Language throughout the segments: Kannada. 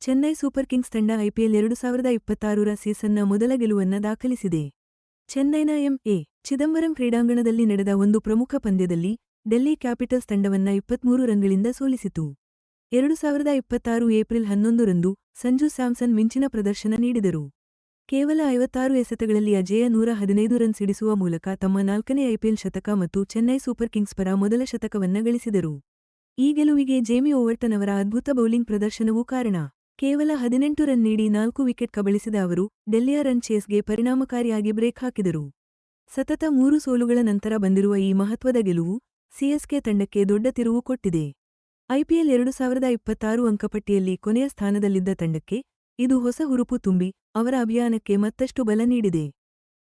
ಚೆನ್ನೈ ಸೂಪರ್ ಕಿಂಗ್ಸ್ ತಂಡ ಐಪಿಎಲ್ 2026ರ ಸೀಸನ್ನ ಮೊದಲ ಗೆಲುವನ್ನ ದಾಖಲಿಸಿದೆ. ಚೆನ್ನೈನ ಎಂ.ಎ. ಚಿದಂಬರಂ ಕ್ರೀಡಾಂಗಣದಲ್ಲಿ ನಡೆದ ಒಂದು ಪ್ರಮುಖ ಪಂದ್ಯದಲ್ಲಿ ಡೆಲ್ಲಿ ಕ್ಯಾಪಿಟಲ್ಸ್ ತಂಡವನ್ನ 23 ರನ್ಗಳಿಂದ ಸೋಲಿಸಿತು. 2026 ಏಪ್ರಿಲ್ 11ರಂದು ಸಂಜು ಸ್ಯಾಮ್ಸನ್ ಮಿಂಚಿನ ಪ್ರದರ್ಶನ ನೀಡಿದರು. ಕೇವಲ 56 ಎಸೆತಗಳಲ್ಲಿ ಅಜೇಯ 115 ರನ್ ಸಿಡಿಸುವ ಮೂಲಕ ತಮ್ಮ 4ನೇ ಐಪಿಎಲ್ ಶತಕ ಮತ್ತು ಚೆನ್ನೈ ಸೂಪರ್ ಕಿಂಗ್ಸ್ ಪರ ಮೊದಲ ಶತಕವನ್ನ ಗಳಿಸಿದರು. ಈ ಗೆಲುವಿಗೆ ಜೇಮಿ ಓವರ್ಟನ್ ಅವರ ಅದ್ಭುತ ಬೌಲಿಂಗ್ ಪ್ರದರ್ಶನವೂ ಕಾರಣ. ಕೇವಲ 18 ರನ್ ನೀಡಿ 4 ವಿಕೆಟ್ ಕಬಳಿಸಿದ ಅವರು ಡೆಲ್ಲಿಯ ರನ್ ಚೇಸ್ಗೆ ಪರಿಣಾಮಕಾರಿಯಾಗಿ ಬ್ರೇಕ್ ಹಾಕಿದರು. ಸತತ 3 ಸೋಲುಗಳ ನಂತರ ಬಂದಿರುವ ಈ ಮಹತ್ವದ ಗೆಲುವು ಸಿಎಸ್ಕೆ ತಂಡಕ್ಕೆ ದೊಡ್ಡ ತಿರುವು ಕೊಟ್ಟಿದೆ. ಐಪಿಎಲ್ 2026 ಅಂಕಪಟ್ಟಿಯಲ್ಲಿ ಕೊನೆಯ ಸ್ಥಾನದಲ್ಲಿದ್ದ ತಂಡಕ್ಕೆ ಇದು ಹೊಸ ಹುರುಪು ತುಂಬಿ ಅವರ ಅಭಿಯಾನಕ್ಕೆ ಮತ್ತಷ್ಟು ಬಲ ನೀಡಿದೆ.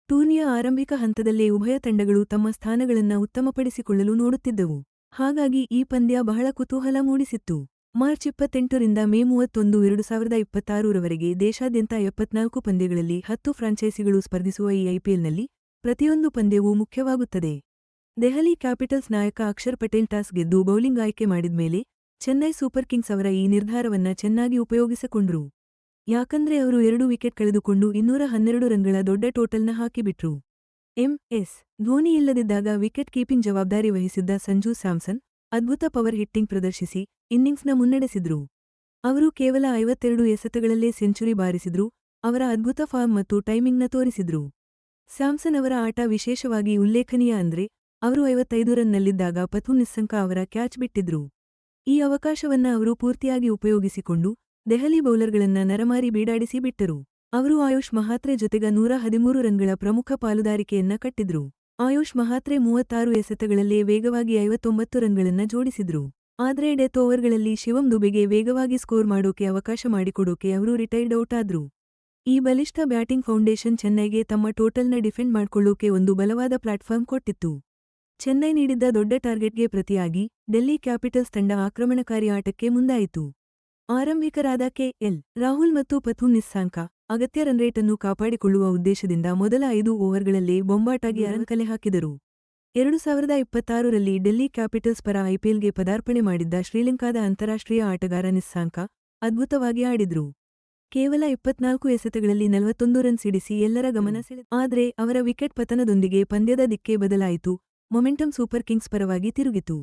ಟೂರ್ನಿಯ ಆರಂಭಿಕ ಹಂತದಲ್ಲೇ ಉಭಯ ತಂಡಗಳು ತಮ್ಮ ಸ್ಥಾನಗಳನ್ನ ಉತ್ತಮಪಡಿಸಿಕೊಳ್ಳಲು ನೋಡುತ್ತಿದ್ದವು. ಹಾಗಾಗಿ ಈ ಪಂದ್ಯ ಬಹಳ ಕುತೂಹಲ ಮೂಡಿಸಿತ್ತು. ಮಾರ್ಚ್ 28ರಿಂದ ಮೇ 31, 2026ರವರೆಗೆ ದೇಶಾದ್ಯಂತ 74 ಪಂದ್ಯಗಳಲ್ಲಿ 10 ಫ್ರಾಂಚೈಸಿಗಳು ಸ್ಪರ್ಧಿಸುವ ಈ ಐಪಿಎಲ್ನಲ್ಲಿ ಪ್ರತಿಯೊಂದು ಪಂದ್ಯವೂ ಮುಖ್ಯವಾಗುತ್ತದೆ. ದೆಹಲಿ ಕ್ಯಾಪಿಟಲ್ಸ್ ನಾಯಕ ಅಕ್ಷರ್ ಪಟೇಲ್ ಟಾಸ್ ಗೆದ್ದು ಬೌಲಿಂಗ್ ಆಯ್ಕೆ ಮಾಡಿದ್ಮೇಲೆ ಚೆನ್ನೈ ಸೂಪರ್ ಕಿಂಗ್ಸ್ ಅವರ ಈ ನಿರ್ಧಾರವನ್ನ ಚೆನ್ನಾಗಿ ಉಪಯೋಗಿಸಿಕೊಂಡ್ರು. ಯಾಕಂದ್ರೆ ಅವರು 2 ವಿಕೆಟ್ ಕಳೆದುಕೊಂಡು 212 ರನ್ಗಳ ದೊಡ್ಡ ಟೋಟಲ್ನ ಹಾಕಿಬಿಟ್ರು. ಎಂ.ಎಸ್. ಧೋನಿ ಇಲ್ಲದಿದ್ದಾಗ ವಿಕೆಟ್ ಕೀಪಿಂಗ್ ಜವಾಬ್ದಾರಿ ವಹಿಸಿದ್ದ ಸಂಜು ಸ್ಯಾಮ್ಸನ್ ಅದ್ಭುತ ಪವರ್ ಹಿಟ್ಟಿಂಗ್ ಪ್ರದರ್ಶಿಸಿ ಇನ್ನಿಂಗ್ಸ್ನ ಮುನ್ನಡೆಸಿದ್ರು. ಅವರು ಕೇವಲ 52 ಎಸೆತಗಳಲ್ಲೇ ಸೆಂಚುರಿ ಬಾರಿಸಿದ್ರು. ಅವರ ಅದ್ಭುತ ಫಾರ್ಮ್ ಮತ್ತು ಟೈಮಿಂಗ್ನ ತೋರಿಸಿದ್ರು. ಸ್ಯಾಮ್ಸನ್ ಅವರ ಆಟ ವಿಶೇಷವಾಗಿ ಉಲ್ಲೇಖನೀಯ ಅಂದ್ರೆ ಅವರು 55 ರನ್ನಲ್ಲಿದ್ದಾಗ ಪಥು ನಿಸ್ಸಂಕ ಅವರ ಕ್ಯಾಚ್ ಬಿಟ್ಟಿದ್ರು. ಈ ಅವಕಾಶವನ್ನ ಅವರು ಪೂರ್ತಿಯಾಗಿ ಉಪಯೋಗಿಸಿಕೊಂಡು ದೆಹಲಿ ಬೌಲರ್ಗಳನ್ನ ನರಮಾರಿ ಬೀಡಾಡಿಸಿ ಬಿಟ್ಟರು. ಅವರು ಆಯುಷ್ ಮಹಾತ್ರೆ ಜೊತೆಗ 113 ರನ್ಗಳ ಪ್ರಮುಖ ಪಾಲುದಾರಿಕೆಯನ್ನ ಕಟ್ಟಿದ್ರು. ಆಯುಷ್ ಮಹಾತ್ರೆ 36 ಎಸೆತಗಳಲ್ಲೇ ವೇಗವಾಗಿ 59 ರನ್ಗಳನ್ನ ಜೋಡಿಸಿದ್ರು. ಆದ್ರೆ ಡೆತ್ ಓವರ್ಗಳಲ್ಲಿ ಶಿವಂ ದುಬೆಗೆ ವೇಗವಾಗಿ ಸ್ಕೋರ್ ಮಾಡೋಕೆ ಅವಕಾಶ ಮಾಡಿಕೊಡೋಕೆ ಅವರು ರಿಟೈರ್ಡ್ ಔಟ್ ಆದ್ರು. ಈ ಬಲಿಷ್ಠ ಬ್ಯಾಟಿಂಗ್ ಫೌಂಡೇಶನ್ ಚೆನ್ನೈಗೆ ತಮ್ಮ ಟೋಟಲ್ನ ಡಿಫೆಂಡ್ ಮಾಡ್ಕೊಳ್ಳೋಕೆ ಒಂದು ಬಲವಾದ ಪ್ಲಾಟ್ಫಾರ್ಮ್ ಕೊಟ್ಟಿತ್ತು. ಚೆನ್ನೈ ನೀಡಿದ್ದ ದೊಡ್ಡ ಟಾರ್ಗೆಟ್ಗೆ ಪ್ರತಿಯಾಗಿ ಡೆಲ್ಲಿ ಕ್ಯಾಪಿಟಲ್ಸ್ ತಂಡ ಆಕ್ರಮಣಕಾರಿ ಆಟಕ್ಕೆ ಮುಂದಾಯಿತು. ಆರಂಭಿಕರಾದ ಕೆ.ಎಲ್. ರಾಹುಲ್ ಮತ್ತು ಪಥು ನಿಸ್ಸಾಂಕ ಅಗತ್ಯ ರನ್ರೇಟನ್ನು ಕಾಪಾಡಿಕೊಳ್ಳುವ ಉದ್ದೇಶದಿಂದ ಮೊದಲ 5 ಓವರ್ಗಳಲ್ಲೇ ಬೊಂಬಾಟಾಗಿ ರನ್ ಕಲೆ ಹಾಕಿದರು. 2026ರಲ್ಲಿ ಡೆಲ್ಲಿ ಕ್ಯಾಪಿಟಲ್ಸ್ ಪರ ಐಪಿಎಲ್ಗೆ ಪದಾರ್ಪಣೆ ಮಾಡಿದ್ದ ಶ್ರೀಲಂಕಾದ ಅಂತಾರಾಷ್ಟ್ರೀಯ ಆಟಗಾರ ನಿಸ್ಸಾಂಕ ಅದ್ಭುತವಾಗಿ ಆಡಿದ್ರು. ಕೇವಲ 24 ಎಸೆತಗಳಲ್ಲಿ 41 ರನ್ ಸಿಡಿಸಿ ಎಲ್ಲರ ಗಮನ ಸೆಳೆದರು. ಆದ್ರೆ ಅವರ ವಿಕೆಟ್ ಪತನದೊಂದಿಗೆ ಪಂದ್ಯದ ದಿಕ್ಕೇ ಬದಲಾಯಿತು. ಮೊಮೆಂಟಮ್ ಸೂಪರ್ ಕಿಂಗ್ಸ್ ಪರವಾಗಿ ತಿರುಗಿತು.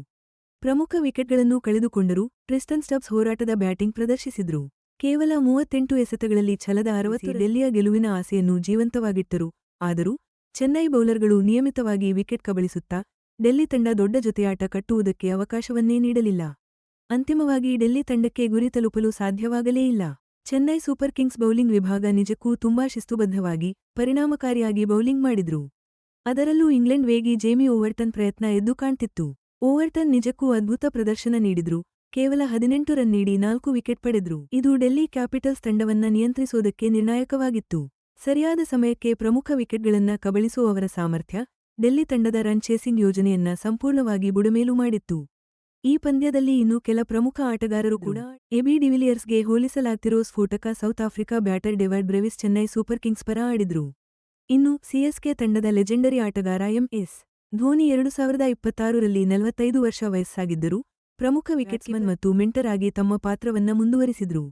ಪ್ರಮುಖ ವಿಕೆಟ್ಗಳನ್ನು ಕಳೆದುಕೊಂಡರೂ ಟ್ರಿಸ್ಟನ್ ಸ್ಟಬ್ಸ್ ಹೋರಾಟದ ಬ್ಯಾಟಿಂಗ್ ಪ್ರದರ್ಶಿಸಿದ್ರು. ಕೇವಲ 38 ಎಸೆತಗಳಲ್ಲಿ ಛಲದ 60 ಡೆಲ್ಲಿಯ ಗೆಲುವಿನ ಆಸೆಯನ್ನು ಜೀವಂತವಾಗಿಟ್ಟರು. ಆದರೂ ಚೆನ್ನೈ ಬೌಲರ್ಗಳು ನಿಯಮಿತವಾಗಿ ವಿಕೆಟ್ ಕಬಳಿಸುತ್ತಾ ಡೆಲ್ಲಿ ತಂಡ ದೊಡ್ಡ ಜೊತೆಯಾಟ ಕಟ್ಟುವುದಕ್ಕೆ ಅವಕಾಶವನ್ನೇ ನೀಡಲಿಲ್ಲ. ಅಂತಿಮವಾಗಿ ಡೆಲ್ಲಿ ತಂಡಕ್ಕೆ ಗುರಿ ತಲುಪಲು ಸಾಧ್ಯವಾಗಲೇ ಇಲ್ಲ. ಚೆನ್ನೈ ಸೂಪರ್ ಕಿಂಗ್ಸ್ ಬೌಲಿಂಗ್ ವಿಭಾಗ ನಿಜಕ್ಕೂ ತುಂಬಾ ಶಿಸ್ತುಬದ್ಧವಾಗಿ ಪರಿಣಾಮಕಾರಿಯಾಗಿ ಬೌಲಿಂಗ್ ಮಾಡಿದ್ರು. ಅದರಲ್ಲೂ ಇಂಗ್ಲೆಂಡ್ ವೇಗಿ ಜೇಮಿ ಓವರ್ಟನ್ ಪ್ರಯತ್ನ ಎದ್ದು ಕಾಣ್ತಿತ್ತು. ಓವರ್ಟನ್ ನಿಜಕ್ಕೂ ಅದ್ಭುತ ಪ್ರದರ್ಶನ ನೀಡಿದ್ರು. ಕೇವಲ 18 ರನ್ ನೀಡಿ 4 ವಿಕೆಟ್ ಪಡೆದ್ರು. ಇದು ಡೆಲ್ಲಿ ಕ್ಯಾಪಿಟಲ್ಸ್ ತಂಡವನ್ನ ನಿಯಂತ್ರಿಸೋದಕ್ಕೆ ನಿರ್ಣಾಯಕವಾಗಿತ್ತು. ಸರಿಯಾದ ಸಮಯಕ್ಕೆ ಪ್ರಮುಖ ವಿಕೆಟ್ಗಳನ್ನ ಕಬಳಿಸೋ ಅವರ ಸಾಮರ್ಥ್ಯ ಡೆಲ್ಲಿ ತಂಡದ ರನ್ ಚೇಸಿಂಗ್ ಯೋಜನೆಯನ್ನ ಸಂಪೂರ್ಣವಾಗಿ ಬುಡಮೇಲು ಮಾಡಿತ್ತು. ಈ ಪಂದ್ಯದಲ್ಲಿ ಇನ್ನೂ ಕೆಲ ಪ್ರಮುಖ ಆಟಗಾರರು ಕೂಡ ಎಬಿ ಡಿವಿಲಿಯರ್ಸ್ಗೆ ಹೋಲಿಸಲಾಗ್ತಿರೋ ಸ್ಫೋಟಕ south Africa batter David Brevis Chennai super Kings ಪರ ಆಡಿದ್ರು. ಇನ್ನು ಸಿಎಸ್ಕೆ ತಂಡದ ಲೆಜೆಂಡರಿ ಆಟಗಾರ ಎಂ.ಎಸ್. ಧೋನಿ 2026ರಲ್ಲಿ 45 ವರ್ಷ ವಯಸ್ಸಾಗಿದ್ದರೂ ಪ್ರಮುಖ ವಿಕೆಟ್ಸ್ಮನ್ ಮತ್ತು ಮೆಂಟರ್ ಆಗಿ ತಮ್ಮ ಪಾತ್ರವನ್ನ ಮುಂದುವರಿಸಿದ್ರು.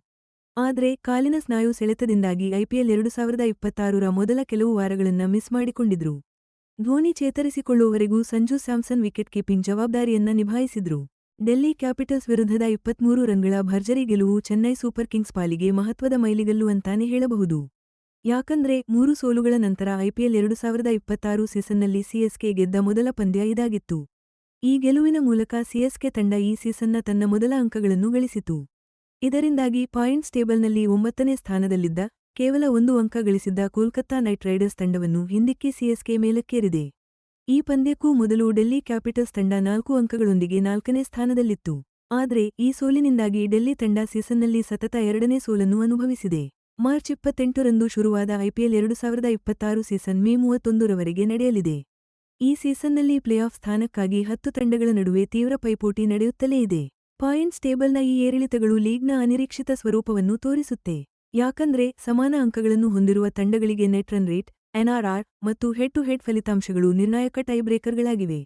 ಆದ್ರೆ ಕಾಲಿನ ಸ್ನಾಯು ಸೆಳೆತದಿಂದಾಗಿ ಐಪಿಎಲ್ 2026ರ ಮೊದಲ ಕೆಲವು ವಾರಗಳನ್ನ ಮಿಸ್ ಮಾಡಿಕೊಂಡಿದ್ರು. ಧೋನಿ ಚೇತರಿಸಿಕೊಳ್ಳುವವರೆಗೂ ಸಂಜು ಸ್ಯಾಮ್ಸನ್ ವಿಕೆಟ್ ಕೀಪಿಂಗ್ ಜವಾಬ್ದಾರಿಯನ್ನ ನಿಭಾಯಿಸಿದ್ರು. ಡೆಲ್ಲಿ ಕ್ಯಾಪಿಟಲ್ಸ್ ವಿರುದ್ಧದ 23 ರನ್ಗಳ ಭರ್ಜರಿ ಗೆಲುವು ಚೆನ್ನೈ ಸೂಪರ್ ಕಿಂಗ್ಸ್ ಪಾಲಿಗೆ ಮಹತ್ವದ ಮೈಲಿಗಲ್ಲು ಅಂತಾನೆ ಹೇಳಬಹುದು. ಯಾಕಂದ್ರೆ 3 ಸೋಲುಗಳ ನಂತರ ಐಪಿಎಲ್ 2026 ಸೀಸನ್ನಲ್ಲಿ ಸಿಎಸ್ಕೆ ಗೆದ್ದ ಮೊದಲ ಪಂದ್ಯ ಇದಾಗಿತ್ತು. ಈ ಗೆಲುವಿನ ಮೂಲಕ ಸಿಎಸ್ಕೆ ತಂಡ ಈ ಸೀಸನ್ನ ತನ್ನ ಮೊದಲ ಅಂಕಗಳನ್ನು ಗಳಿಸಿತು. ಇದರಿಂದಾಗಿ ಪಾಯಿಂಟ್ಸ್ ಟೇಬಲ್ನಲ್ಲಿ 9ನೇ ಸ್ಥಾನದಲ್ಲಿದ್ದ ಕೇವಲ 1 ಅಂಕ ಗಳಿಸಿದ್ದ ಕೋಲ್ಕತ್ತಾ ನೈಟ್ ರೈಡರ್ಸ್ ತಂಡವನ್ನು ಹಿಂದಿಕ್ಕಿ ಸಿಎಸ್ಕೆ ಮೇಲಕ್ಕೇರಿದೆ. ಈ ಪಂದ್ಯಕ್ಕೂ ಮೊದಲು ಡೆಲ್ಲಿ ಕ್ಯಾಪಿಟಲ್ಸ್ ತಂಡ 4 ಅಂಕಗಳೊಂದಿಗೆ 4ನೇ ಸ್ಥಾನದಲ್ಲಿತ್ತು. ಆದ್ರೆ ಈ ಸೋಲಿನಿಂದಾಗಿ ಡೆಲ್ಲಿ ತಂಡ ಸೀಸನ್ನಲ್ಲಿ ಸತತ 2ನೇ ಸೋಲನ್ನು ಅನುಭವಿಸಿದೆ. ಮಾರ್ಚ್ 28ರಂದು ಶುರುವಾದ ಐಪಿಎಲ್ 2026 ಸೀಸನ್ ಮೇ 31ರವರೆಗೆ ನಡೆಯಲಿದೆ. ಈ ಸೀಸನ್ನಲ್ಲಿ ಪ್ಲೇಆಫ್ ಸ್ಥಾನಕ್ಕಾಗಿ 10 ತಂಡಗಳ ನಡುವೆ ತೀವ್ರ ಪೈಪೋಟಿ ನಡೆಯುತ್ತಲೇ ಇದೆ. ಪಾಯಿಂಟ್ಸ್ ಟೇಬಲ್ನ ಈ ಏರಿಳಿತಗಳು ಲೀಗ್ನ ಅನಿರೀಕ್ಷಿತ ಸ್ವರೂಪವನ್ನು ತೋರಿಸುತ್ತೆ. ಯಾಕಂದ್ರೆ ಸಮಾನ ಅಂಕಗಳನ್ನು ಹೊಂದಿರುವ ತಂಡಗಳಿಗೆ ನೆಟ್ ರನ್ ರೇಟ್, ಎನ್ಆರ್ಆರ್ ಮತ್ತು ಹೆಡ್ ಟು ಹೆಡ್ ಫಲಿತಾಂಶಗಳು ನಿರ್ಣಾಯಕ ಟೈಬ್ರೇಕರ್ಗಳಾಗಿವೆ.